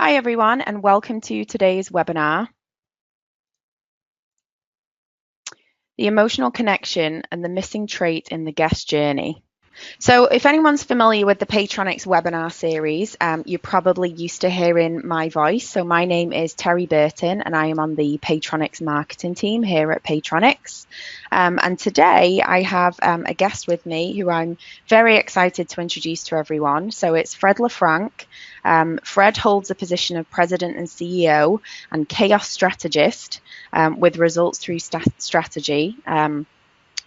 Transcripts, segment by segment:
Hi everyone, and welcome to today's webinar, The Emotional Connection and the Missing Trait in the Guest Journey. So if anyone's familiar with the Paytronix webinar series, you're probably used to hearing my voice. So my name is Terry Burton and I am on the Paytronix marketing team here at Paytronix. And today I have a guest with me who I'm very excited to introduce to everyone. So it's Fred LeFranc. Fred holds the position of President and CEO and Chaos Strategist with Results Thru Strategy.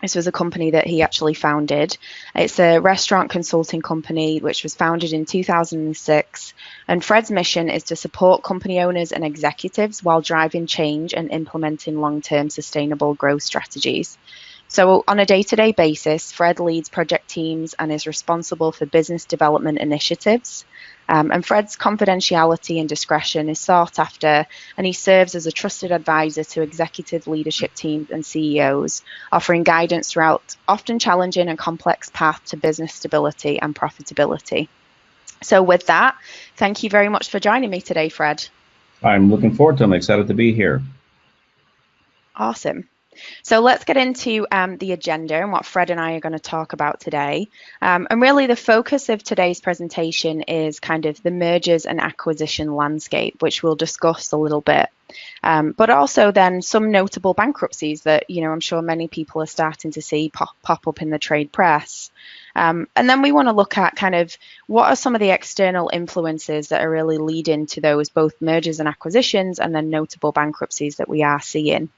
This was a company that he actually founded. It's a restaurant consulting company which was founded in 2006. And Fred's mission is to support company owners and executives while driving change and implementing long-term sustainable growth strategies. So on a day-to-day basis, Fred leads project teams and is responsible for business development initiatives. And Fred's confidentiality and discretion is sought after, and he serves as a trusted advisor to executive leadership teams and CEOs, offering guidance throughout often challenging and complex path to business stability and profitability. So with that, thank you very much for joining me today, Fred. I'm looking forward to it. I'm excited to be here. Awesome. So let's get into the agenda and what Fred and I are going to talk about today. And really the focus of today's presentation is kind of the mergers and acquisition landscape, which we'll discuss a little bit. But also then some notable bankruptcies that, I'm sure many people are starting to see pop up in the trade press. And then we want to look at kind of what are some of the external influences that are really leading to those both mergers and acquisitions and then notable bankruptcies that we are seeing.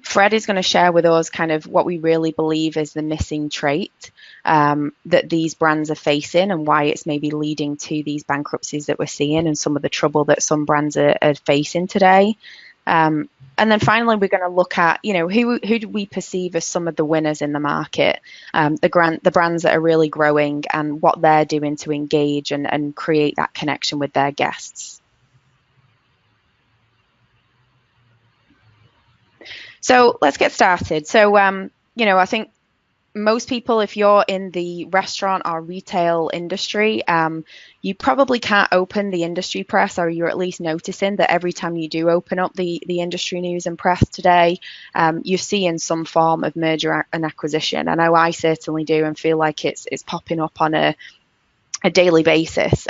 Fred is going to share with us kind of what we really believe is the missing trait that these brands are facing and why it's maybe leading to these bankruptcies that we're seeing and some of the trouble that some brands are facing today. And then finally, we're going to look at, who do we perceive as some of the winners in the market, the brands that are really growing and what they're doing to engage and create that connection with their guests. So let's get started. So, I think most people, if you're in the restaurant or retail industry, you probably can't open the industry press, or you're at least noticing that every time you do open up the industry news and press today, you're seeing some form of merger and acquisition. I know I certainly do and feel like it's popping up on a daily basis.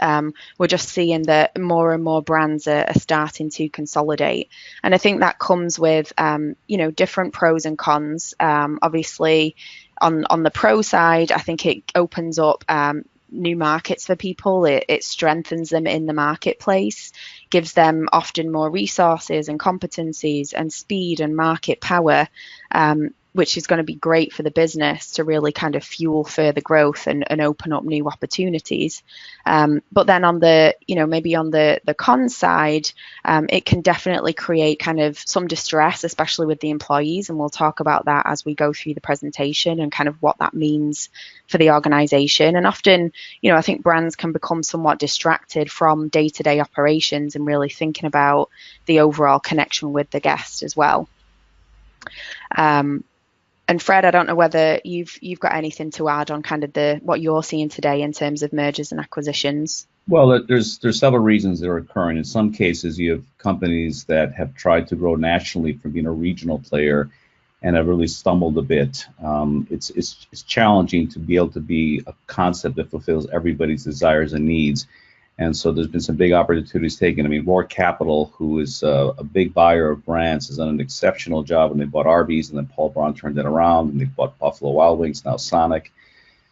We're just seeing that more and more brands are starting to consolidate. And I think that comes with, different pros and cons. Obviously, on the pro side, I think it opens up new markets for people. It strengthens them in the marketplace, gives them often more resources and competencies and speed and market power, which is going to be great for the business to really kind of fuel further growth and open up new opportunities. But then on the, maybe on the con side, it can definitely create kind of some distress, especially with the employees. And we'll talk about that as we go through the presentation and kind of what that means for the organization. And often, I think brands can become somewhat distracted from day-to-day operations and really thinking about the overall connection with the guest as well. And Fred, I don't know whether you've got anything to add on kind of what you're seeing today in terms of mergers and acquisitions. Well, there's several reasons that are occurring. In some cases, you have companies that have tried to grow nationally from being a regional player and have really stumbled a bit. It's challenging to be able to be a concept that fulfills everybody's desires and needs. And so there's been some big opportunities taken. I mean, Roar Capital, who is a big buyer of brands, has done an exceptional job when they bought Arby's, and then Paul Braun turned it around, and they bought Buffalo Wild Wings, now Sonic.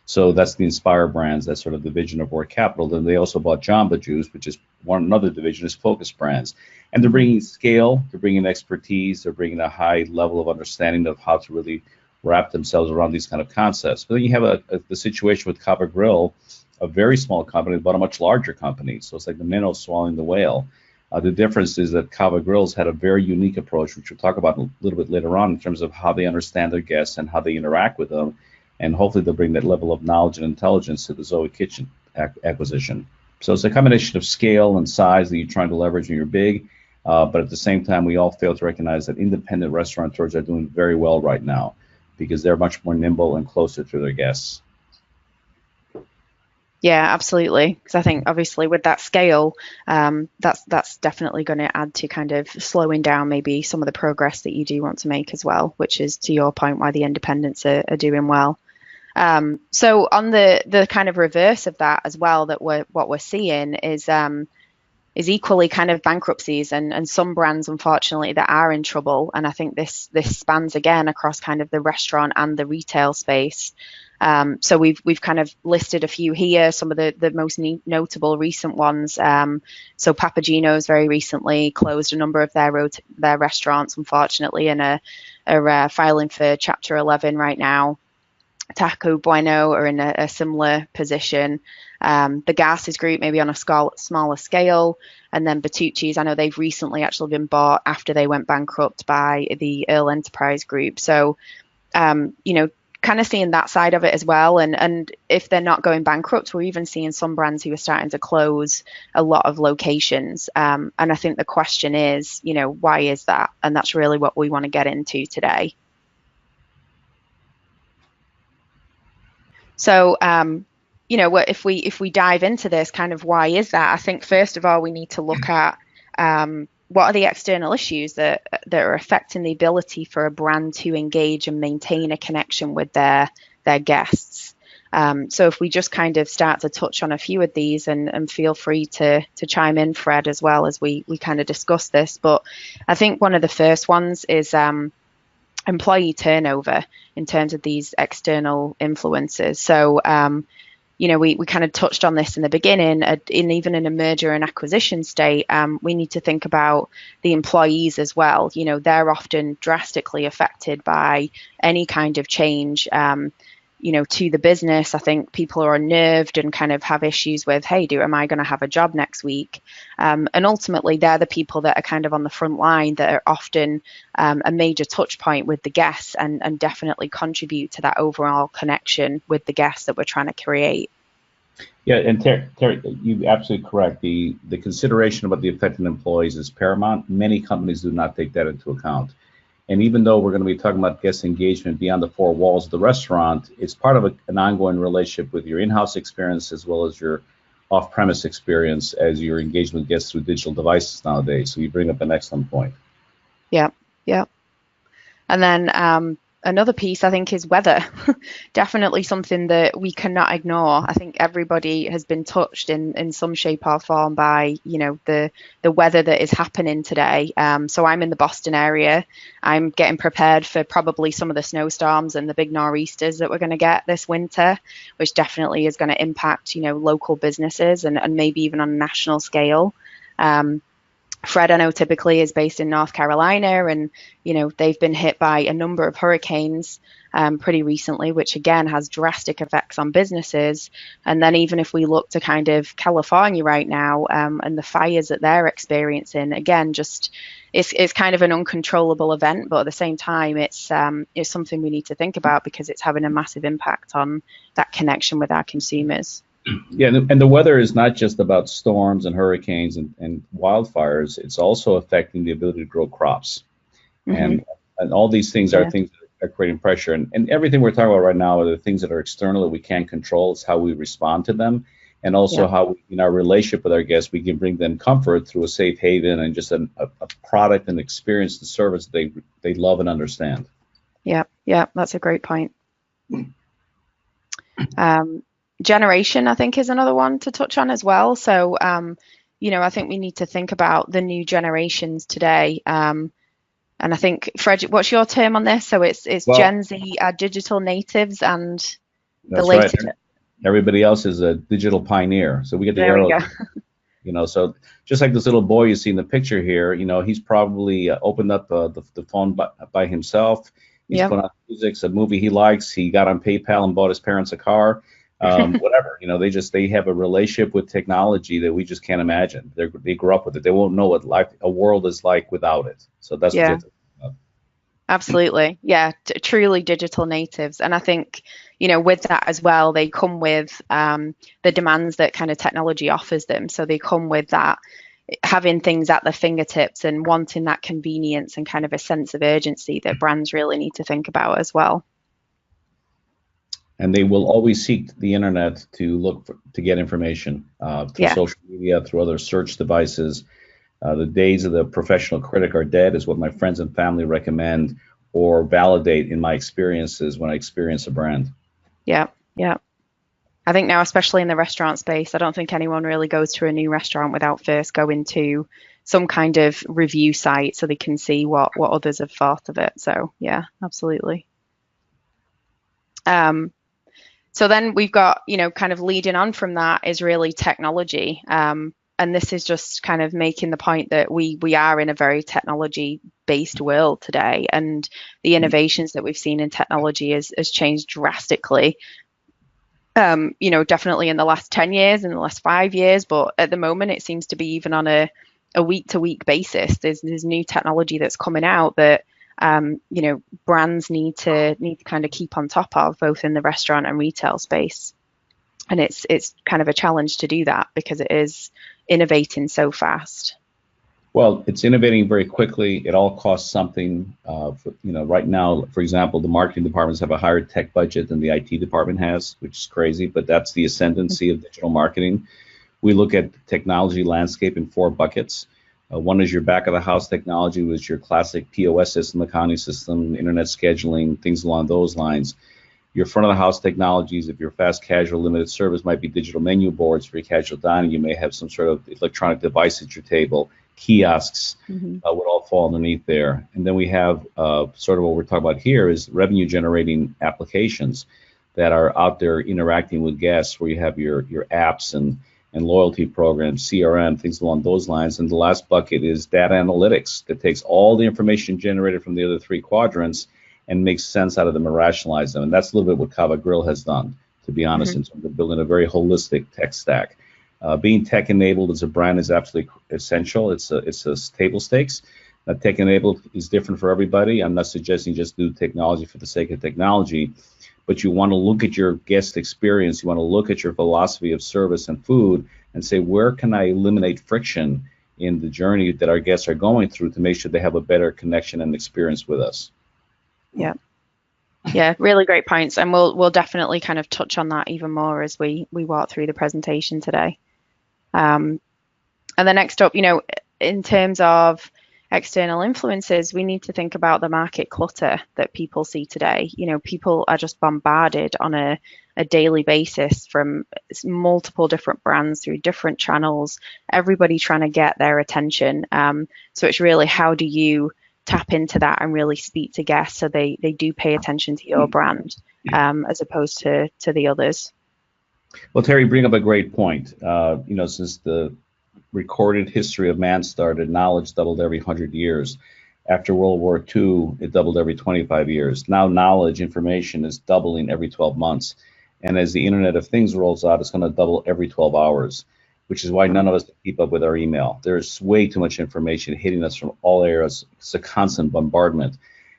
So that's the Inspire Brands, that's sort of the division of Roar Capital. Then they also bought Jamba Juice, which is another division, is Focus Brands. And they're bringing scale, they're bringing expertise, they're bringing a high level of understanding of how to really wrap themselves around these kind of concepts. But then you have the situation with Cava Grill, a very small company, but a much larger company. So it's like the minnow swallowing the whale. The difference is that Cava Grills had a very unique approach, which we'll talk about a little bit later on in terms of how they understand their guests and how they interact with them. And hopefully they'll bring that level of knowledge and intelligence to the Zoe Kitchen acquisition. So it's a combination of scale and size that you're trying to leverage when you're big. But at the same time, we all fail to recognize that independent restaurateurs are doing very well right now because they're much more nimble and closer to their guests. Yeah, absolutely. Because I think obviously with that scale, that's definitely going to add to kind of slowing down maybe some of the progress that you do want to make as well, which is to your point why the independents are doing well. So on the kind of reverse of that as well, that what we're seeing is equally kind of bankruptcies and some brands unfortunately that are in trouble. And I think this spans again across kind of the restaurant and the retail space. So we've kind of listed a few here, some of the most notable recent ones. So Papagino's very recently closed a number of their restaurants, unfortunately, and are filing for Chapter 11 right now. Taco Bueno are in a similar position. The Gases Group maybe on a smaller scale, and then Bertucci's. I know they've recently actually been bought after they went bankrupt by the Earl Enterprise Group. So, kind of seeing that side of it as well. And if they're not going bankrupt, we're even seeing some brands who are starting to close a lot of locations. And I think the question is, why is that? And that's really what we want to get into today. So, if we dive into this, kind of why is that? I think first of all we need to look at what are the external issues that are affecting the ability for a brand to engage and maintain a connection with their guests. So if we just kind of start to touch on a few of these, and feel free to chime in, Fred, as well as we kind of discuss this. But I think one of the first ones is employee turnover in terms of these external influences. So, we kind of touched on this in the beginning. Even in a merger and acquisition state, we need to think about the employees as well. They're often drastically affected by any kind of change. To the business. I think people are unnerved and kind of have issues with, hey, am I going to have a job next week? And ultimately, they're the people that are kind of on the front line that are often a major touch point with the guests, and definitely contribute to that overall connection with the guests that we're trying to create. Yeah, and Terry, you're absolutely correct. The consideration about the affected employees is paramount. Many companies do not take that into account. And even though we're going to be talking about guest engagement beyond the four walls of the restaurant, it's part of an ongoing relationship with your in-house experience as well as your off-premise experience as you're engaged with guests through digital devices nowadays. So you bring up an excellent point. Yeah, yeah. And then another piece, I think, is weather. Definitely something that we cannot ignore. I think everybody has been touched in some shape or form by, the weather that is happening today. So I'm in the Boston area. I'm getting prepared for probably some of the snowstorms and the big nor'easters that we're going to get this winter, which definitely is going to impact, local businesses and maybe even on a national scale. Fred, I know, typically is based in North Carolina, and they've been hit by a number of hurricanes pretty recently, which again has drastic effects on businesses. And then even if we look to kind of California right now, and the fires that they're experiencing, again, just it's kind of an uncontrollable event, but at the same time, it's something we need to think about because it's having a massive impact on that connection with our consumers. Yeah, and the weather is not just about storms and hurricanes and wildfires. It's also affecting the ability to grow crops. Mm-hmm. And all these things are things that are creating pressure. And everything we're talking about right now are the things that are external that we can't control. It's how we respond to them. And also how we, in our relationship with our guests, we can bring them comfort through a safe haven and just a product and experience, the service they love and understand. Yeah, that's a great point. Generation, I think, is another one to touch on as well. So, I think we need to think about the new generations today. And I think, Fred, what's your term on this? So it's Gen Z, digital natives, and the latest. Right. Everybody else is a digital pioneer. So we get the arrow. So just like this little boy you see in the picture here, he's probably opened up the phone by himself. He's put on music, a movie he likes. He got on PayPal and bought his parents a car. Whatever, they have a relationship with technology that we just can't imagine. They grew up with it. They won't know what a world is like without it. So that's what they're talking about. Absolutely. Yeah, truly digital natives. And I think, with that as well, they come with the demands that kind of technology offers them. So they come with that, having things at their fingertips and wanting that convenience and kind of a sense of urgency that brands really need to think about as well. And they will always seek the internet to to get information through Yeah. social media, through other search devices. The days of the professional critic are dead, is what my friends and family recommend or validate in my experiences when I experience a brand. Yeah. Yeah. I think now, especially in the restaurant space, I don't think anyone really goes to a new restaurant without first going to some kind of review site so they can see what others have thought of it. So yeah, absolutely. Um, so then we've got, kind of leading on from that is really technology. And this is just kind of making the point that we are in a very technology based world today, and the innovations that we've seen in technology has changed drastically. Definitely in the last 10 years, in the last 5 years, but at the moment it seems to be even on a week to week basis. There's new technology that's coming out that brands need to kind of keep on top of, both in the restaurant and retail space. And it's kind of a challenge to do that because it is innovating so fast. Well, it's innovating very quickly. It all costs something. Right now, for example, the marketing departments have a higher tech budget than the IT department has, which is crazy, but that's the ascendancy of digital marketing. We look at the technology landscape in four buckets. One is your back of the house technology, which is your classic POS system, accounting system, internet scheduling, things along those lines. Your front of the house technologies, if you're fast casual limited service, might be digital menu boards. For your casual dining, you may have some sort of electronic device at your table. Kiosks would all fall underneath there. And then we have sort of what we're talking about here is revenue generating applications that are out there interacting with guests, where you have your apps and loyalty programs, CRM, things along those lines. And the last bucket is data analytics that takes all the information generated from the other three quadrants and makes sense out of them and rationalize them. And that's a little bit what Kava Grill has done, to be honest, in terms of building a very holistic tech stack. Being tech enabled as a brand is absolutely essential. It's a table stakes. Tech enabled is different for everybody. I'm not suggesting just do technology for the sake of technology, but you want to look at your guest experience. You want to look at your philosophy of service and food and say, where can I eliminate friction in the journey that our guests are going through to make sure they have a better connection and experience with us? Yeah. Yeah, really great points. And we'll definitely kind of touch on that even more as we walk through the presentation today. And then next up, in terms of external influences, we need to think about the market clutter that people see today. People are just bombarded on a daily basis from multiple different brands through different channels, everybody trying to get their attention. So it's really, how do you tap into that and really speak to guests so they do pay attention to your brand as opposed to the others? Well, Terry, you bring up a great point. Since the recorded history of man started, knowledge doubled every 100 years. After World War II, it doubled every 25 years. Now knowledge, information is doubling every 12 months. And as the Internet of Things rolls out, it's going to double every 12 hours, which is why none of us can keep up with our email. There's way too much information hitting us from all areas. It's a constant bombardment.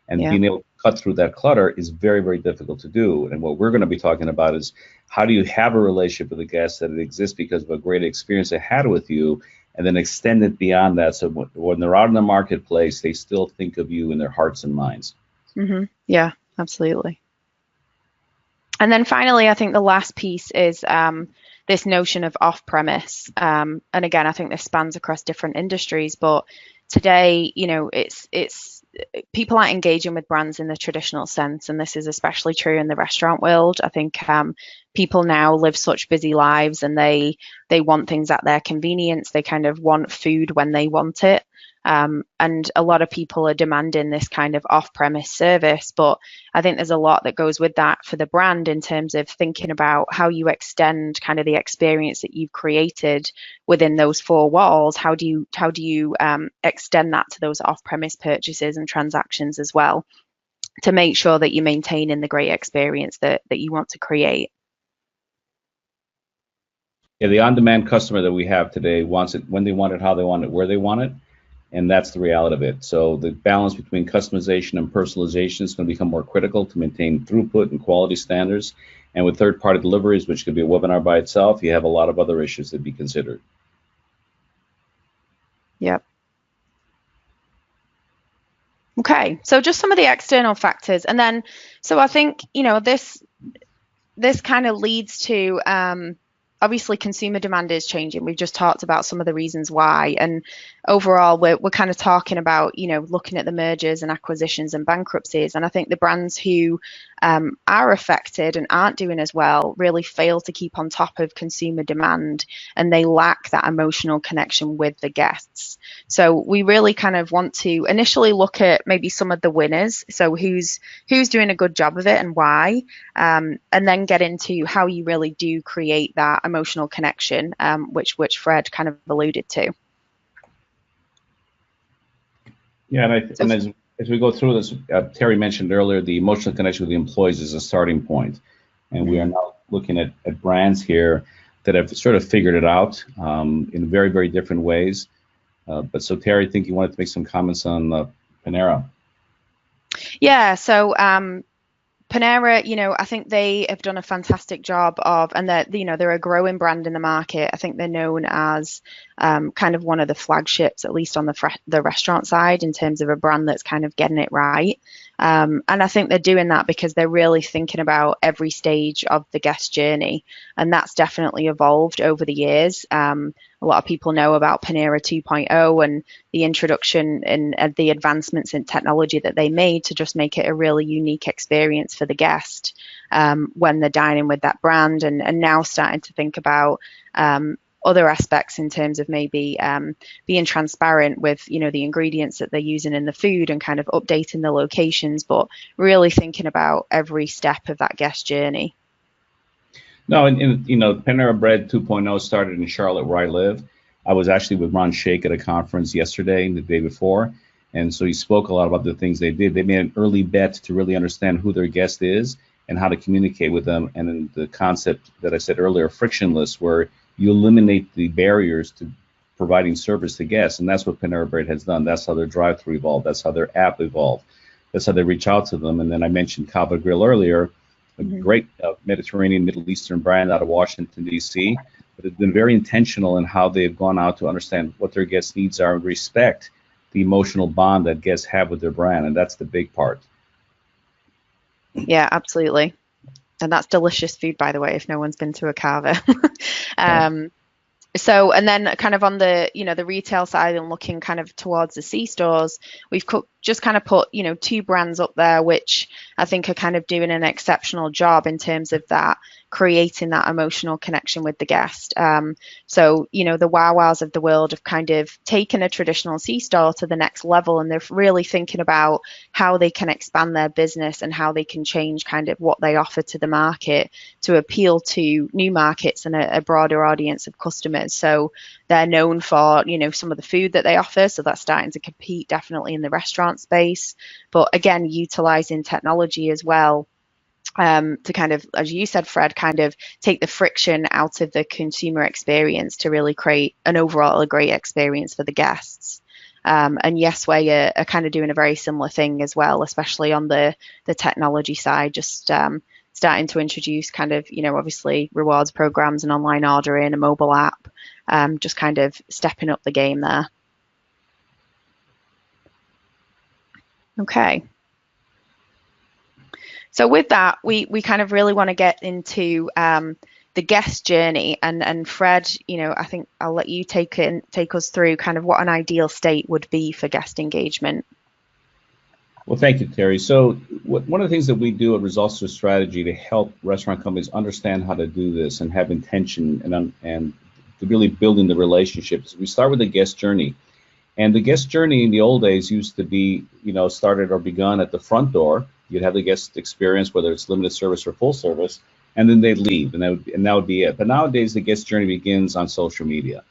And being able to cut through that clutter is very, very difficult to do. And what we're going to be talking about is, how do you have a relationship with a guest that it exists because of a great experience they had with you, and then extend it beyond that, so when they're out in the marketplace, they still think of you in their hearts and minds. Yeah, absolutely. And then finally, I think the last piece is this notion of off-premise. And again, I think this spans across different industries, but today, it's people aren't engaging with brands in the traditional sense, and this is especially true in the restaurant world. I think people now live such busy lives, and they want things at their convenience. They kind of want food when they want it. And a lot of people are demanding this kind of off-premise service, but I think there's a lot that goes with that for the brand in terms of thinking about how you extend kind of the experience that you've created within those four walls. How do you extend that to those off-premise purchases and transactions as well, to make sure that you're maintaining the great experience that you want to create? Yeah, the on-demand customer that we have today wants it when they want it, how they want it, where they want it. And that's the reality of it. So the balance between customization and personalization is going to become more critical to maintain throughput and quality standards. And with third-party deliveries, which could be a webinar by itself, you have a lot of other issues to be considered. Yep. Okay, so just some of the external factors. And then, so I think, this kind of leads to obviously consumer demand is changing. We've just talked about some of the reasons why, and overall we're kind of talking about, looking at the mergers and acquisitions and bankruptcies. And I think the brands who are affected and aren't doing as well really fail to keep on top of consumer demand, and they lack that emotional connection with the guests. So we really kind of want to initially look at maybe some of the winners, so who's doing a good job of it and why, and then get into how you really do create that emotional connection, which Fred kind of alluded to. Yeah, and as we go through this, Terry mentioned earlier, the emotional connection with the employees is a starting point. And we are now looking at brands here that have sort of figured it out in very, very different ways. But so, Terry, I think you wanted to make some comments on Panera. Yeah, so Panera, I think they have done a fantastic job of, and they're a growing brand in the market. I think they're known as kind of one of the flagships, at least on the restaurant side, in terms of a brand that's kind of getting it right. And I think they're doing that because they're really thinking about every stage of the guest journey, and that's definitely evolved over the years. A lot of people know about Panera 2.0 and the introduction and the advancements in technology that they made to just make it a really unique experience for the guest when they're dining with that brand, and now starting to think about other aspects in terms of maybe being transparent with, the ingredients that they're using in the food and kind of updating the locations, but really thinking about every step of that guest journey. No, and Panera Bread 2.0 started in Charlotte, where I live. I was actually with Ron Shaich at a conference yesterday and the day before, and so he spoke a lot about the things they did. They made an early bet to really understand who their guest is and how to communicate with them, and then the concept that I said earlier, frictionless, where you eliminate the barriers to providing service to guests, and that's what Panera Bread has done. That's how their drive-thru evolved. That's how their app evolved. That's how they reach out to them. And then I mentioned Kava Grill earlier, a great Mediterranean, Middle Eastern brand out of Washington, D.C., but it's been very intentional in how they've gone out to understand what their guests' needs are and respect the emotional bond that guests have with their brand, and that's the big part. Yeah, absolutely. And that's delicious food, by the way, if no one's been to a Kava. So, and then kind of on the, the retail side and looking kind of towards the C-stores, we've just kind of put, two brands up there, which I think are kind of doing an exceptional job in terms of that, creating that emotional connection with the guest. So, the Wow Wows of the world have kind of taken a traditional C-store to the next level, and they're really thinking about how they can expand their business and how they can change kind of what they offer to the market to appeal to new markets and a broader audience of customers. So they're known for, some of the food that they offer. So that's starting to compete definitely in the restaurant space. But again, utilizing technology as well to kind of, as you said, Fred, kind of take the friction out of the consumer experience to really create an overall a great experience for the guests. And Yes Way are kind of doing a very similar thing as well, especially on the technology side, just starting to introduce kind of, obviously rewards programs and online ordering, a mobile app, just kind of stepping up the game there. Okay. So with that, we kind of really want to get into the guest journey, and Fred, I think I'll let you take us through kind of what an ideal state would be for guest engagement. Well, thank you, Terry. So one of the things that we do at Results Thru Strategy to help restaurant companies understand how to do this and have intention and to really building the relationships, we start with the guest journey. And the guest journey in the old days used to be, started or begun at the front door. You'd have the guest experience, whether it's limited service or full service, and then they'd leave, and that would be it. But nowadays, the guest journey begins on social media.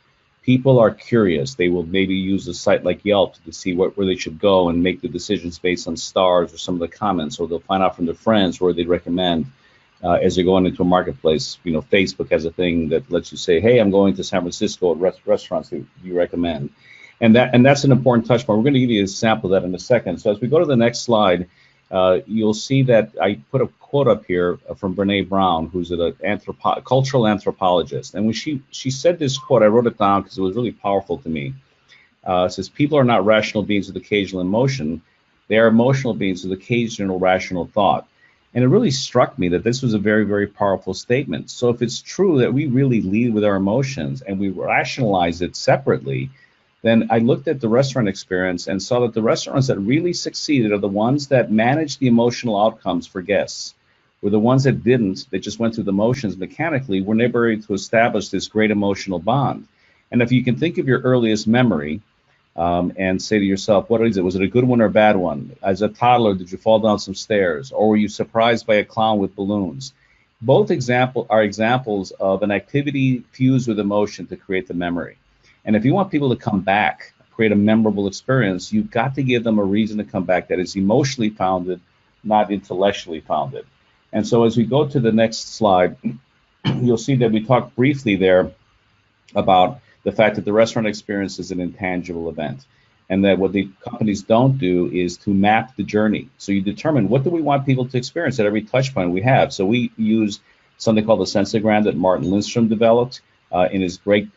People are curious. They will maybe use a site like Yelp to see where they should go and make the decisions based on stars or some of the comments, or they'll find out from their friends where they'd recommend as they're going into a marketplace. Facebook has a thing that lets you say, hey, I'm going to San Francisco at restaurants that you recommend. And that's an important touch point. We're going to give you a sample of that in a second. So as we go to the next slide, you'll see that I put a quote up here from Brene Brown, who's a cultural anthropologist. And when she said this quote, I wrote it down because it was really powerful to me. It says, people are not rational beings with occasional emotion. They are emotional beings with occasional rational thought. And it really struck me that this was a very, very powerful statement. So if it's true that we really lead with our emotions and we rationalize it separately, then I looked at the restaurant experience and saw that the restaurants that really succeeded are the ones that managed the emotional outcomes for guests. Were the ones that didn't, that just went through the motions mechanically, were never able to establish this great emotional bond. And if you can think of your earliest memory, and say to yourself, what is it? Was it a good one or a bad one? As a toddler, did you fall down some stairs? Or were you surprised by a clown with balloons? Both are examples of an activity fused with emotion to create the memory. And if you want people to come back, create a memorable experience, you've got to give them a reason to come back that is emotionally founded, not intellectually founded. And so as we go to the next slide, you'll see that we talked briefly there about the fact that the restaurant experience is an intangible event, and that what the companies don't do is to map the journey. So you determine, what do we want people to experience at every touch point we have? So we use something called the sensogram that Martin Lindstrom developed in his great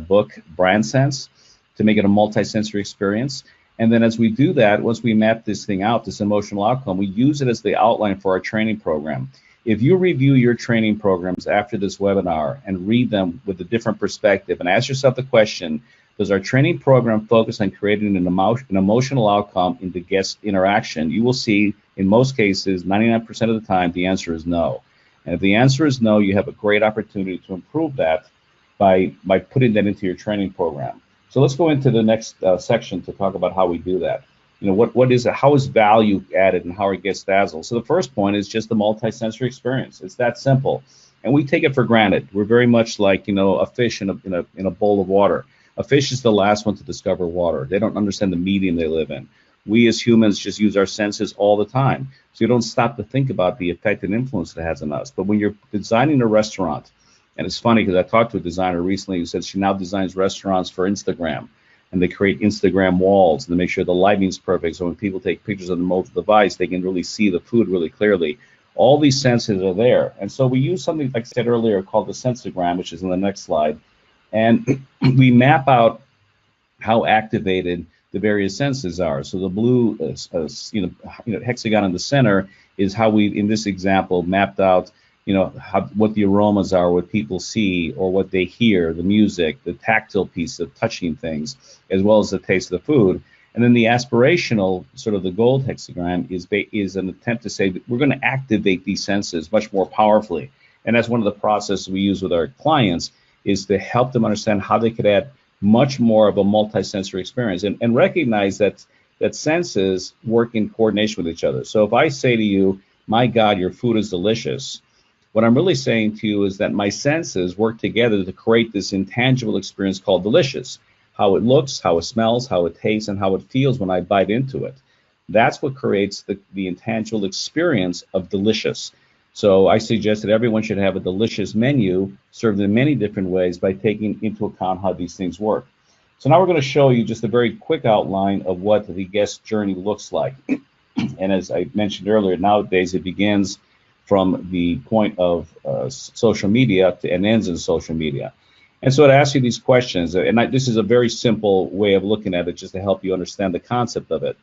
book, Brand Sense, to make it a multi-sensory experience. And then as we do that, once we map this thing out, this emotional outcome, we use it as the outline for our training program. If you review your training programs after this webinar and read them with a different perspective and ask yourself the question, does our training program focus on creating an emotional outcome in the guest interaction? You will see, in most cases, 99% of the time, the answer is no. And if the answer is no, you have a great opportunity to improve that by putting that into your training program. So let's go into the next section to talk about how we do that. You know, what is it? How is value added and how are guests dazzled? So the first point is just the multi-sensory experience. It's that simple, and we take it for granted. We're very much like, you know, a fish in a bowl of water. A fish is the last one to discover water. They don't understand the medium they live in. We as humans just use our senses all the time, so you don't stop to think about the effect and influence it has on us. But when you're designing a restaurant, and it's funny because I talked to a designer recently who said she now designs restaurants for Instagram. And they create Instagram walls and they make sure the lighting's perfect, so when people take pictures on the mobile device, they can really see the food really clearly. All these senses are there. And so we use something, like I said earlier, called the sensogram, which is in the next slide. And we map out how activated the various senses are. So the blue hexagon in the center is how we, in this example, mapped out what the aromas are, what people see or what they hear, the music, the tactile piece of touching things, as well as the taste of the food. And then the aspirational, sort of the gold hexagram, is an attempt to say that we're going to activate these senses much more powerfully. And that's one of the processes we use with our clients, is to help them understand how they could add much more of a multi-sensory experience and recognize that senses work in coordination with each other. So if I say to you, my God, your food is delicious, what I'm really saying to you is that my senses work together to create this intangible experience called delicious. How it looks, how it smells, how it tastes, and how it feels when I bite into it. That's what creates the intangible experience of delicious. So I suggest that everyone should have a delicious menu served in many different ways by taking into account how these things work. So now we're going to show you just a very quick outline of what the guest journey looks like. And as I mentioned earlier, nowadays it begins from the point of social media and ends in social media. And so it asks you these questions, and this is a very simple way of looking at it just to help you understand the concept of it.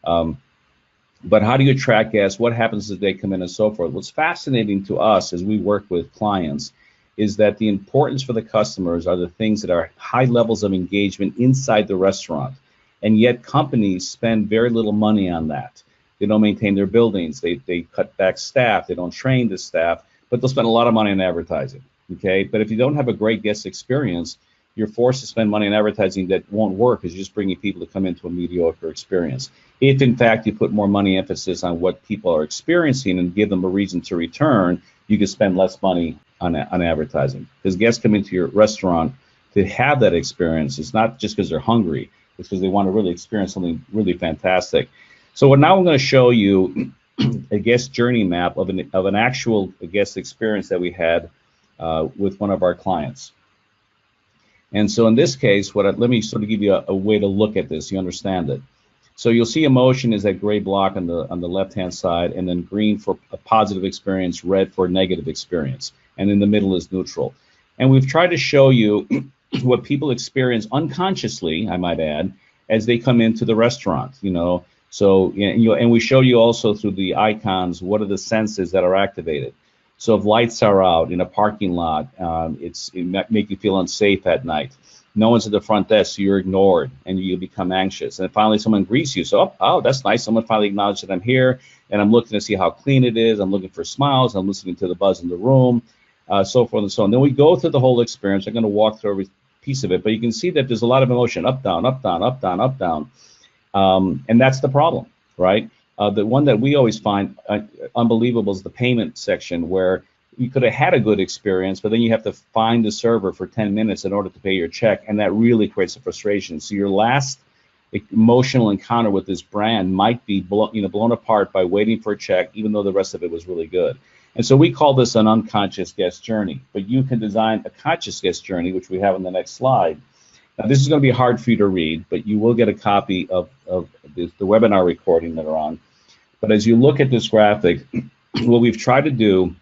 But how do you attract guests? What happens as they come in and so forth? What's fascinating to us as we work with clients is that the importance for the customers are the things that are high levels of engagement inside the restaurant. And yet companies spend very little money on that. They don't maintain their buildings. They cut back staff. They don't train the staff, but they'll spend a lot of money on advertising. Okay, but if you don't have a great guest experience, you're forced to spend money on advertising that won't work, because you're just bringing people to come into a mediocre experience. If in fact you put more money emphasis on what people are experiencing and give them a reason to return, you can spend less money on advertising. Because guests come into your restaurant to have that experience. It's not just because they're hungry. It's because they want to really experience something really fantastic. So now I'm going to show you a guest journey map of an actual guest experience that we had with one of our clients. And so in this case, let me sort of give you a way to look at this, you understand it. So you'll see emotion is that gray block on the left-hand side, and then green for a positive experience, red for a negative experience, and in the middle is neutral. And we've tried to show you what people experience unconsciously, I might add, as they come into the restaurant. So, and we show you also through the icons what are the senses that are activated. So if lights are out in a parking lot, it make you feel unsafe at night. No one's at the front desk, so you're ignored and you become anxious. And finally, someone greets you. So, oh, that's nice. Someone finally acknowledged that I'm here, and I'm looking to see how clean it is. I'm looking for smiles. I'm listening to the buzz in the room, so forth and so on. Then we go through the whole experience. I'm going to walk through every piece of it, but you can see that there's a lot of emotion: up, down, up, down, up, down, up, down. And that's the problem, right? The one that we always find unbelievable is the payment section, where you could have had a good experience, but then you have to find the server for 10 minutes in order to pay your check, and that really creates a frustration. So your last emotional encounter with this brand might be blown apart by waiting for a check, even though the rest of it was really good. And so we call this an unconscious guest journey, but you can design a conscious guest journey, which we have on the next slide. Now, this is going to be hard for you to read, but you will get a copy of the webinar recording that are on. But as you look at this graphic, what we've tried to do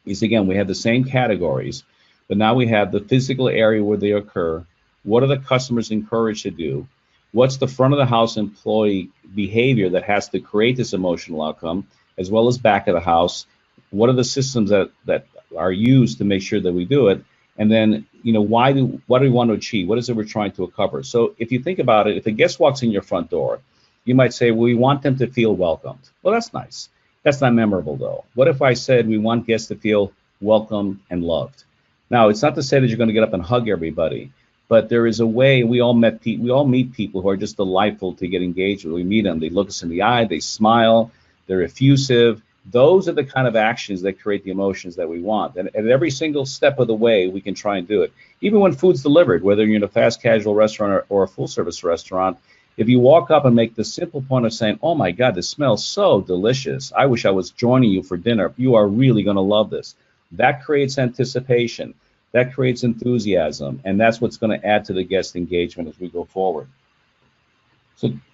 is, again, we have the same categories, but now we have the physical area where they occur. What are the customers encouraged to do? What's the front of the house employee behavior that has to create this emotional outcome, as well as back of the house? What are the systems that are used to make sure that we do it? And then, what do we want to achieve? What is it we're trying to cover? So if you think about it, if a guest walks in your front door, you might say, well, we want them to feel welcomed. Well, that's nice. That's not memorable, though. What if I said we want guests to feel welcome and loved? Now, it's not to say that you're going to get up and hug everybody, but there is a way. We all meet people who are just delightful to get engaged with. We meet them. They look us in the eye. They smile. They're effusive. Those are the kind of actions that create the emotions that we want. And at every single step of the way, we can try and do it. Even when food's delivered, whether you're in a fast casual restaurant or a full service restaurant, if you walk up and make the simple point of saying, oh my God, this smells so delicious. I wish I was joining you for dinner. You are really going to love this. That creates anticipation. That creates enthusiasm. And that's what's going to add to the guest engagement as we go forward.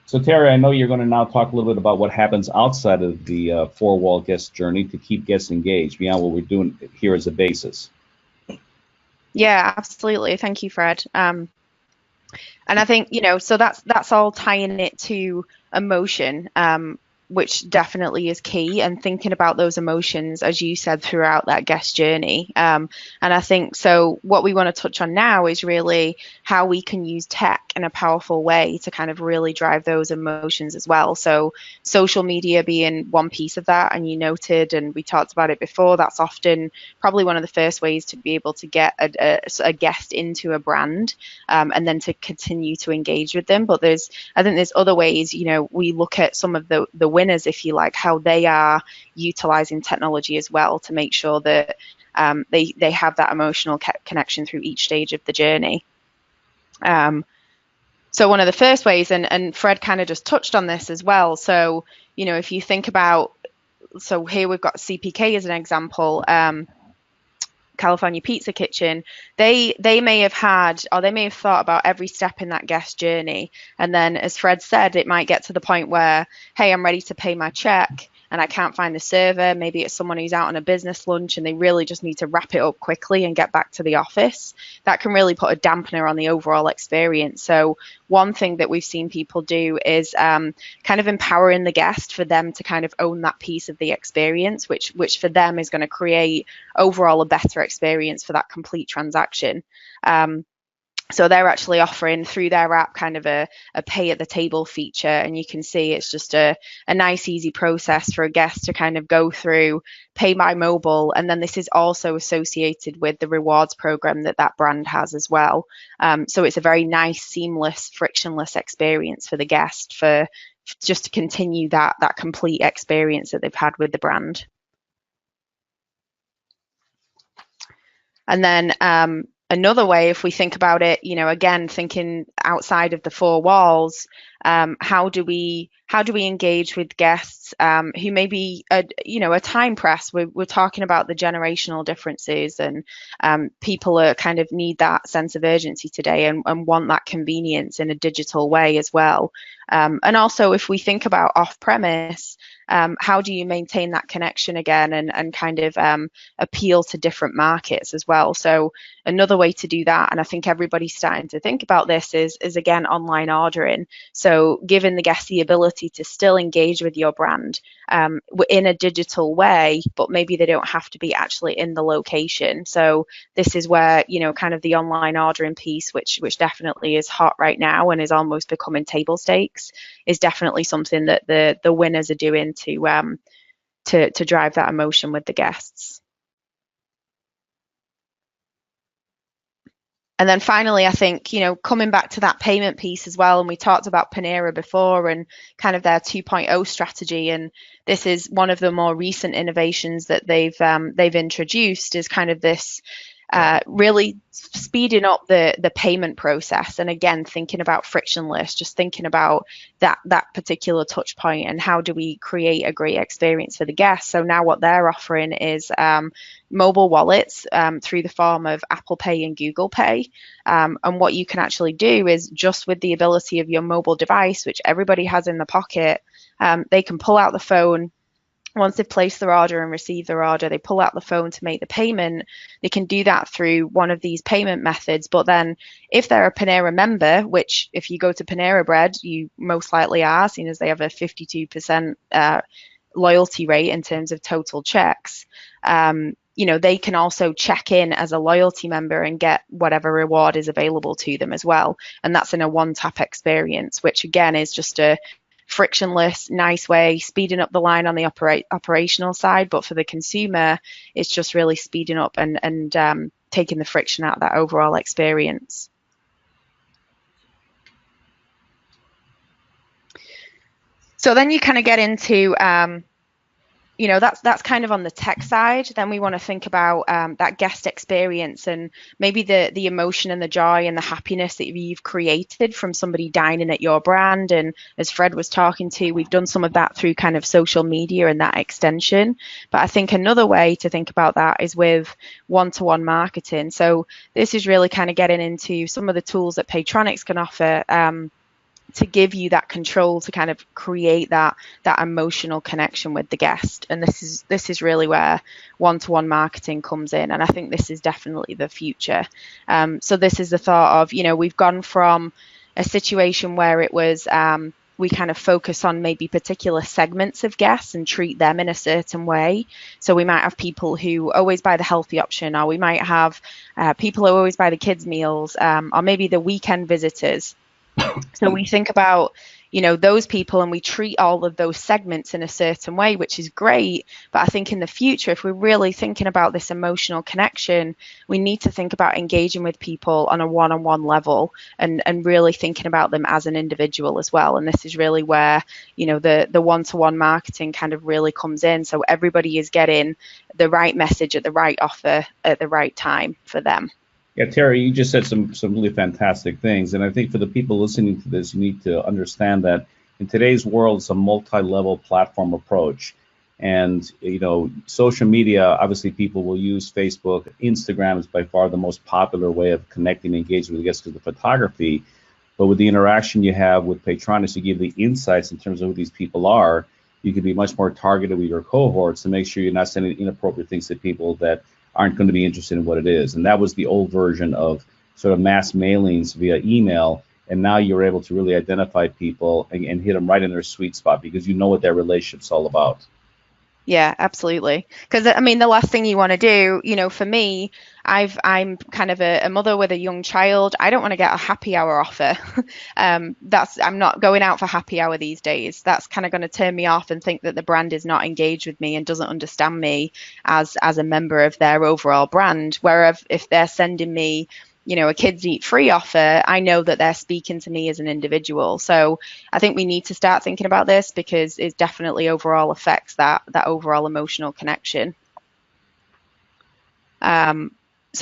So Terry, I know you're going to now talk a little bit about what happens outside of the four-wall guest journey to keep guests engaged beyond what we're doing here as a basis. Yeah, absolutely. Thank you, Fred. And I think, so that's all tying it to emotion, which definitely is key, and thinking about those emotions, as you said, throughout that guest journey. And I think, so what we want to touch on now is really how we can use tech in a powerful way to kind of really drive those emotions as well. So social media being one piece of that, and you noted, and we talked about it before, that's often probably one of the first ways to be able to get a guest into a brand, and then to continue to engage with them. But I think there's other ways. We look at some of the winners, if you like, how they are utilizing technology as well to make sure that they have that emotional connection through each stage of the journey. So one of the first ways, and Fred kind of just touched on this as well. So, if you think about, so here we've got CPK as an example, California Pizza Kitchen, they may have had, or they may have thought about every step in that guest journey. And then, as Fred said, it might get to the point where, hey, I'm ready to pay my check and I can't find the server. Maybe it's someone who's out on a business lunch and they really just need to wrap it up quickly and get back to the office. That can really put a dampener on the overall experience. So one thing that we've seen people do is kind of empowering the guest for them to kind of own that piece of the experience, which for them is going to create overall a better experience for that complete transaction. So they're actually offering through their app kind of a pay at the table feature, and you can see it's just a nice, easy process for a guest to kind of go through, pay by mobile, and then this is also associated with the rewards program that brand has as well. So it's a very nice, seamless, frictionless experience for the guest for just to continue that complete experience that they've had with the brand. And then another way, if we think about it, again, thinking outside of the four walls, how do we engage with guests who may be a time press? We're talking about the generational differences, and people are kind of need that sense of urgency today and want that convenience in a digital way as well. And also, if we think about off-premise, how do you maintain that connection again and kind of appeal to different markets as well? So another way to do that, and I think everybody's starting to think about this, is again online ordering. So So giving the guests the ability to still engage with your brand in a digital way, but maybe they don't have to be actually in the location. So this is where, kind of the online ordering piece, which definitely is hot right now and is almost becoming table stakes, is definitely something that the winners are doing to drive that emotion with the guests. And then finally, I think, coming back to that payment piece as well, and we talked about Panera before and kind of their 2.0 strategy, and this is one of the more recent innovations that they've introduced, is kind of this really speeding up the payment process. And again, thinking about frictionless, just thinking about that particular touch point and how do we create a great experience for the guests. So now what they're offering is mobile wallets through the form of Apple Pay and Google Pay. And what you can actually do is, just with the ability of your mobile device, which everybody has in the pocket, they can pull out the phone. Once they've placed their order and received their order, they pull out the phone to make the payment. They can do that through one of these payment methods. But then if they're a Panera member, which if you go to Panera Bread, you most likely are, seeing as they have a 52% loyalty rate in terms of total checks, they can also check in as a loyalty member and get whatever reward is available to them as well. And that's in a one-tap experience, which again is just a frictionless, nice way, speeding up the line on the operational side. But for the consumer, it's just really speeding up and taking the friction out of that overall experience. So then you kind of get into that's kind of on the tech side. Then we want to think about that guest experience and maybe the emotion and the joy and the happiness that you've created from somebody dining at your brand. And as Fred was talking to, we've done some of that through kind of social media and that extension. But I think another way to think about that is with one-to-one marketing. So this is really kind of getting into some of the tools that Paytronix can offer to give you that control to kind of create that emotional connection with the guest. And this is really where one-to-one marketing comes in. And I think this is definitely the future. So this is the thought of, we've gone from a situation where it was we kind of focus on maybe particular segments of guests and treat them in a certain way. So we might have people who always buy the healthy option, or we might have people who always buy the kids' meals, or maybe the weekend visitors. So we think about, those people, and we treat all of those segments in a certain way, which is great. But I think in the future, if we're really thinking about this emotional connection, we need to think about engaging with people on a one-on-one level and really thinking about them as an individual as well. And this is really where, the one-to-one marketing kind of really comes in. So everybody is getting the right message at the right offer at the right time for them. Yeah, Terry, you just said some really fantastic things. And I think for the people listening to this, you need to understand that in today's world, it's a multi-level platform approach. And, social media, obviously people will use Facebook. Instagram is by far the most popular way of connecting and engaging with guests to the photography. But with the interaction you have with Paytronix, you give the insights in terms of who these people are. You can be much more targeted with your cohorts to make sure you're not sending inappropriate things to people that aren't going to be interested in what it is. And that was the old version of sort of mass mailings via email. And now you're able to really identify people and hit them right in their sweet spot because you know what their relationship's all about. Yeah, absolutely. Because the last thing you want to do, for me, I'm kind of a mother with a young child. I don't want to get a happy hour offer. I'm not going out for happy hour these days. That's kind of going to turn me off and think that the brand is not engaged with me and doesn't understand me as a member of their overall brand. Whereas if they're sending me a kids eat free offer, I know that they're speaking to me as an individual. So I think we need to start thinking about this because it definitely overall affects that overall emotional connection. So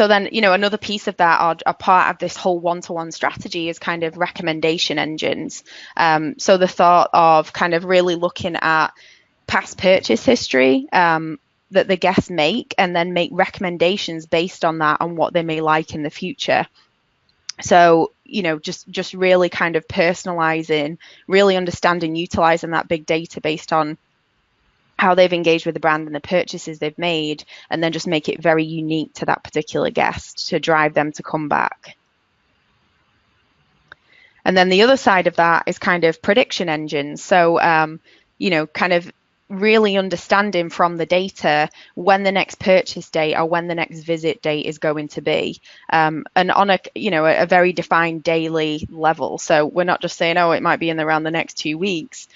then, another piece of that, or a part of this whole one-to-one strategy, is kind of recommendation engines. So the thought of kind of really looking at past purchase history that the guests make, and then make recommendations based on that, on what they may like in the future. So, just really kind of personalizing, really understanding, utilizing that big data based on how they've engaged with the brand and the purchases they've made, and then just make it very unique to that particular guest to drive them to come back. And then the other side of that is kind of prediction engines. So, kind of really understanding from the data when the next purchase date or when the next visit date is going to be, and on a very defined daily level. So we're not just saying, oh, it might be in around the next 2 weeks.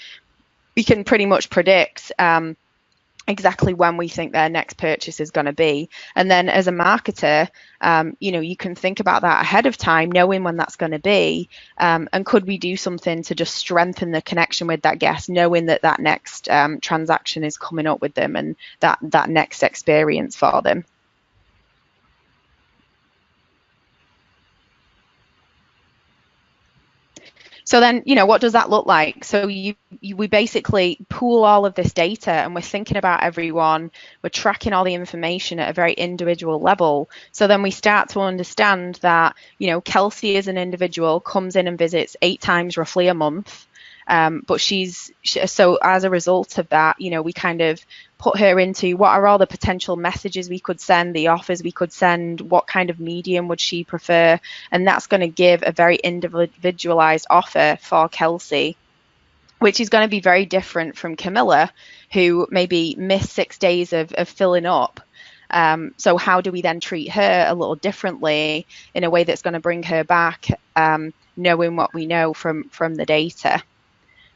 We can pretty much predict exactly when we think their next purchase is going to be. And then as a marketer, you can think about that ahead of time, knowing when that's going to be. And could we do something to just strengthen the connection with that guest, knowing that next transaction is coming up with them and that next experience for them? So then, what does that look like? So we basically pool all of this data and we're thinking about everyone, we're tracking all the information at a very individual level. So then we start to understand that, Kelsey as an individual comes in and visits 8 times roughly a month. But so as a result of that, we kind of put her into what are all the potential messages we could send, the offers we could send, what kind of medium would she prefer, and that's going to give a very individualized offer for Kelsey, which is going to be very different from Camilla, who maybe missed 6 days of filling up. So how do we then treat her a little differently in a way that's going to bring her back, knowing what we know from the data?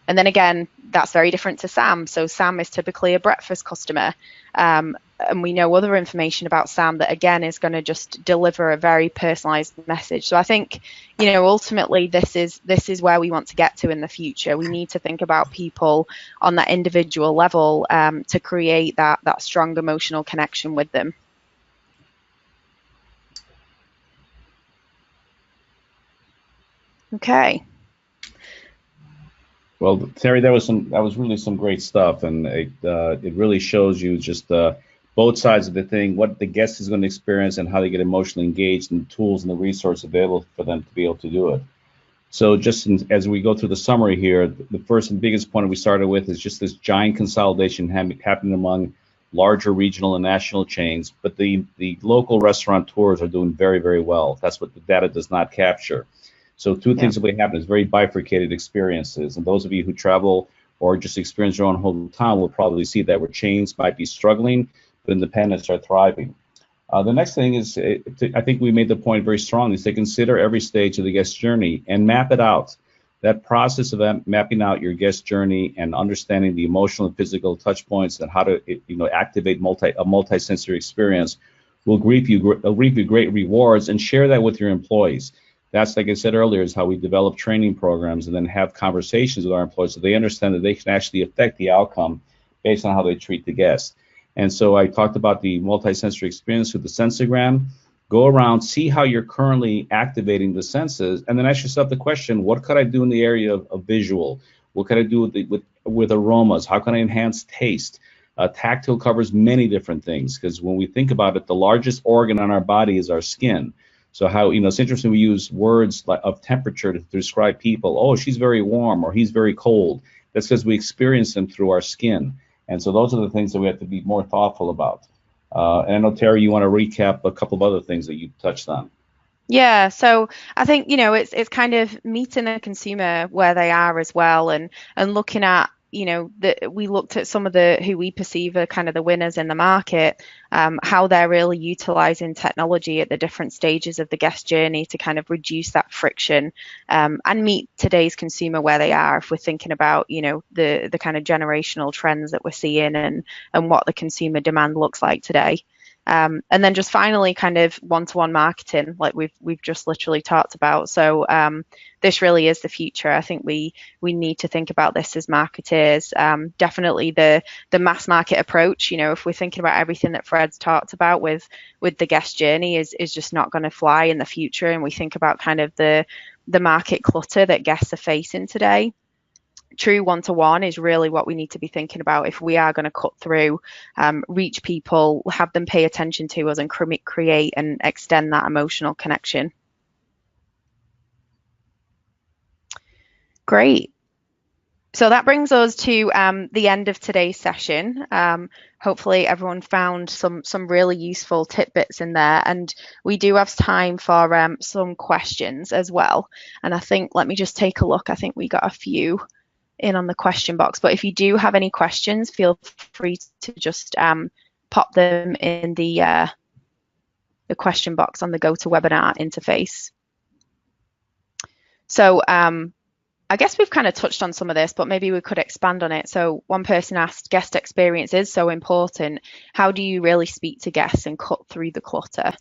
And then again, that's very different to Sam. So Sam is typically a breakfast customer. And we know other information about Sam that, again, is going to just deliver a very personalized message. So I think, ultimately, this is where we want to get to in the future. We need to think about people on that individual level to create that strong emotional connection with them. Okay. Well, Terry, that was really some great stuff, and it really shows you just both sides of the thing, what the guest is going to experience, and how they get emotionally engaged, and the tools and the resources available for them to be able to do it. So, as we go through the summary here, the first and biggest point we started with is just this giant consolidation happening among larger regional and national chains, but the local restaurateurs are doing very, very well. That's what the data does not capture. So two things that will happen is very bifurcated experiences. And those of you who travel or just experience your own hometown will probably see that where chains might be struggling, but independents are thriving. The next thing is, I think we made the point very strongly, is to consider every stage of the guest journey and map it out. That process of mapping out your guest journey and understanding the emotional and physical touch points and how to activate a multi-sensory experience will reap you great rewards, and share that with your employees. That's, like I said earlier, is how we develop training programs and then have conversations with our employees so they understand that they can actually affect the outcome based on how they treat the guests. And so I talked about the multisensory experience with the sensogram. Go around, see how you're currently activating the senses, and then ask yourself the question, what could I do in the area of visual? What could I do with aromas? How can I enhance taste? Tactile covers many different things, because when we think about it, the largest organ on our body is our skin. So how, it's interesting we use words of temperature to describe people. Oh, she's very warm, or he's very cold. That's because we experience them through our skin. And so those are the things that we have to be more thoughtful about. And I know, Terry, you want to recap a couple of other things that you touched on. Yeah, so I think, it's kind of meeting the consumer where they are as well, and looking at, we looked at some of who we perceive are kind of the winners in the market, how they're really utilizing technology at the different stages of the guest journey to kind of reduce that friction, and meet today's consumer where they are. If we're thinking about, the kind of generational trends that we're seeing and what the consumer demand looks like today. And then just finally, kind of one-to-one marketing, like we've just literally talked about. So this really is the future. I think we need to think about this as marketers. Definitely the mass market approach. If we're thinking about everything that Fred's talked about with the guest journey, is just not going to fly in the future. And we think about kind of the market clutter that guests are facing today. True one-to-one is really what we need to be thinking about if we are going to cut through, reach people, have them pay attention to us, and create and extend that emotional connection. Great. So that brings us to the end of today's session. Hopefully everyone found some really useful tidbits in there, and we do have time for some questions as well. And I think, let me just take a look. I think we got a few in on the question box, but if you do have any questions, feel free to just pop them in the question box on the GoToWebinar interface. So I guess we've kind of touched on some of this, but maybe we could expand on it. So one person asked, guest experience is so important. How do you really speak to guests and cut through the clutter?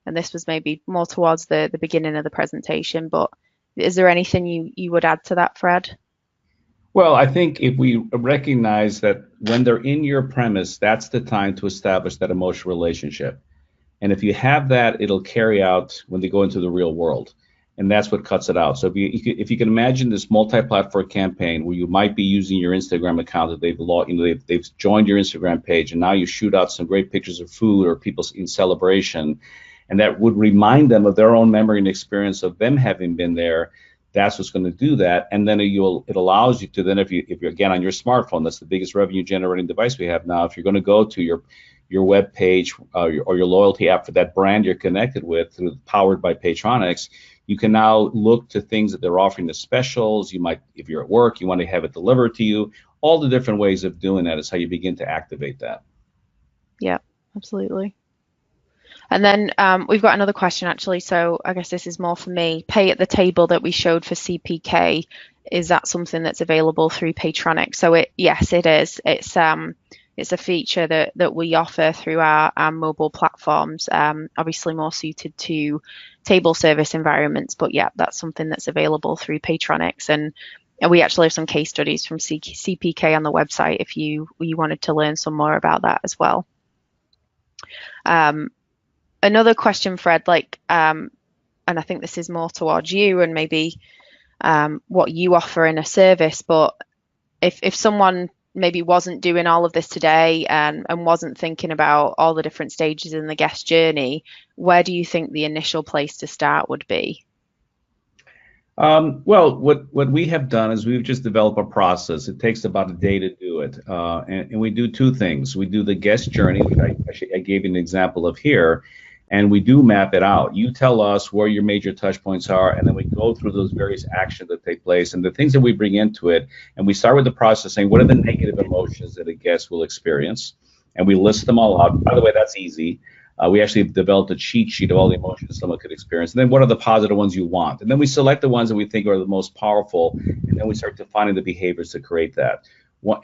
And this was maybe more towards the beginning of the presentation, but is there anything you would add to that, Fred? Well, I think if we recognize that when they're in your premise, that's the time to establish that emotional relationship. And if you have that, it'll carry out when they go into the real world. And that's what cuts it out. So if you can imagine this multi-platform campaign where you might be using your Instagram account that they've joined your Instagram page, and now you shoot out some great pictures of food or people in celebration, and that would remind them of their own memory and experience of them having been there. That's what's going to do that. And then it allows you to then, if you're again on your smartphone, that's the biggest revenue generating device we have now. If you're going to go to your web page or your loyalty app for that brand you're connected with, powered by Paytronix, you can now look to things that they're offering as specials. You might, if you're at work, you want to have it delivered to you. All the different ways of doing that is how you begin to activate that. Yeah, absolutely. And then we've got another question, actually. So I guess this is more for me. Pay at the table that we showed for CPK, is that something that's available through Paytronix? So yes, it is. It's a feature that we offer through our mobile platforms, obviously more suited to table service environments. But yeah, that's something that's available through Paytronix. And we actually have some case studies from CPK on the website if you wanted to learn some more about that as well. Another question, Fred, and I think this is more towards you and maybe what you offer in a service, but if someone maybe wasn't doing all of this today and wasn't thinking about all the different stages in the guest journey, where do you think the initial place to start would be? Well, what we have done is we've just developed a process. It takes about a day to do it. And we do two things. We do the guest journey, which I gave you an example of here, and we do map it out. You tell us where your major touch points are, and then we go through those various actions that take place and the things that we bring into it. And we start with the process saying, what are the negative emotions that a guest will experience? And we list them all out. By the way, that's easy. We actually developed a cheat sheet of all the emotions someone could experience. And then what are the positive ones you want? And then we select the ones that we think are the most powerful, and then we start defining the behaviors to create that.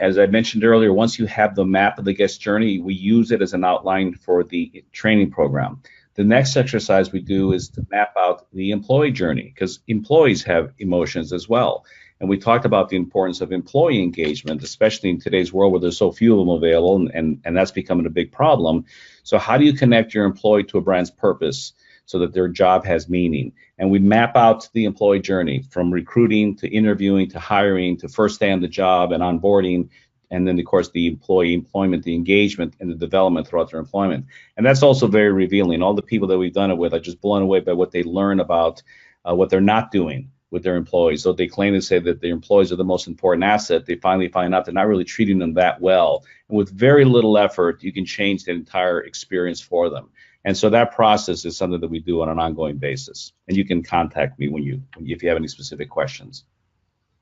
As I mentioned earlier, once you have the map of the guest journey, we use it as an outline for the training program. The next exercise we do is to map out the employee journey, because employees have emotions as well. And we talked about the importance of employee engagement, especially in today's world where there's so few of them available, and that's becoming a big problem. So how do you connect your employee to a brand's purpose so that their job has meaning? And we map out the employee journey from recruiting to interviewing to hiring to first day on the job and onboarding, and then, of course, the employee employment, the engagement, and the development throughout their employment. And that's also very revealing. All the people that we've done it with are just blown away by what they learn about what they're not doing with their employees. So they claim to say that their employees are the most important asset. They finally find out they're not really treating them that well. And with very little effort, you can change the entire experience for them. And so that process is something that we do on an ongoing basis. And you can contact me if you have any specific questions.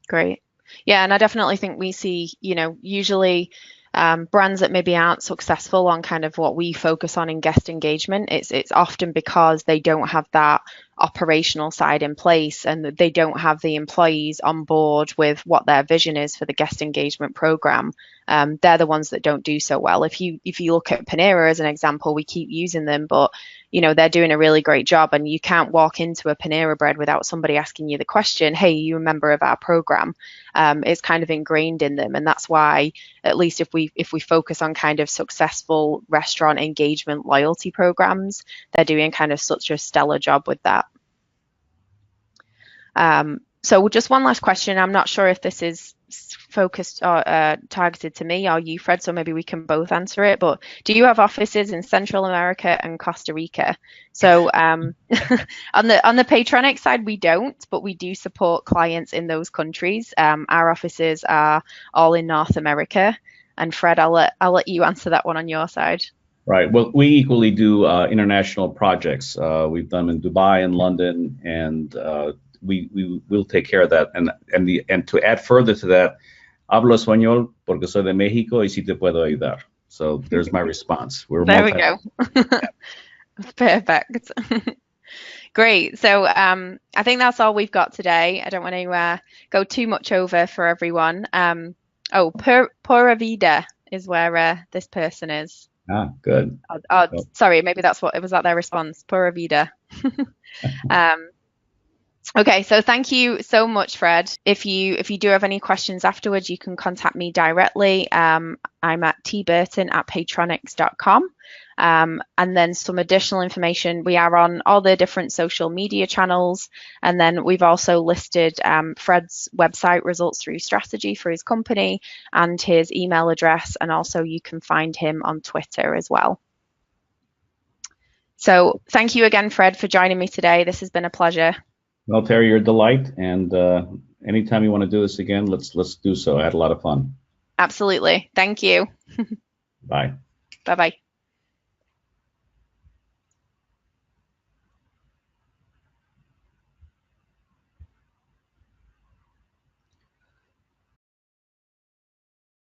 Great. Yeah, and I definitely think we see, usually brands that maybe aren't successful on kind of what we focus on in guest engagement, it's often because they don't have that operational side in place and they don't have the employees on board with what their vision is for the guest engagement program. They're the ones that don't do so well. If you look at Panera as an example, we keep using them, but they're doing a really great job, and you can't walk into a Panera Bread without somebody asking you the question, hey, are you a member of our program? It's kind of ingrained in them, and that's why, at least if we focus on kind of successful restaurant engagement loyalty programs, they're doing kind of such a stellar job with that. So just one last question. I'm not sure if this is focused or targeted to me or you, Fred, so maybe we can both answer it. But do you have offices in Central America and Costa Rica? So on the Paytronix side, we don't, but we do support clients in those countries. Our offices are all in North America. And Fred, I'll let you answer that one on your side. Right. Well, we equally do international projects. We've done in Dubai and London, and we will take care of that. And to add further to that, hablo español porque soy de México y sí te puedo ayudar. So there's my response. There we go. Perfect. Great. So I think that's all we've got today. I don't want to go too much over for everyone. Pura Vida is where this person is. Ah, good. Sorry, maybe that's what it was. That their response, Pura Vida. Okay, so thank you so much, Fred. If you do have any questions afterwards, you can contact me directly. I'm at tburton@paytronix.com. And then some additional information. We are on all the different social media channels. And then we've also listed Fred's website, Results Thru Strategy, for his company and his email address. And also you can find him on Twitter as well. So thank you again, Fred, for joining me today. This has been a pleasure. Well, Terry, you're a delight. And anytime you want to do this again, let's do so. I had a lot of fun. Absolutely. Thank you. Bye. Bye-bye.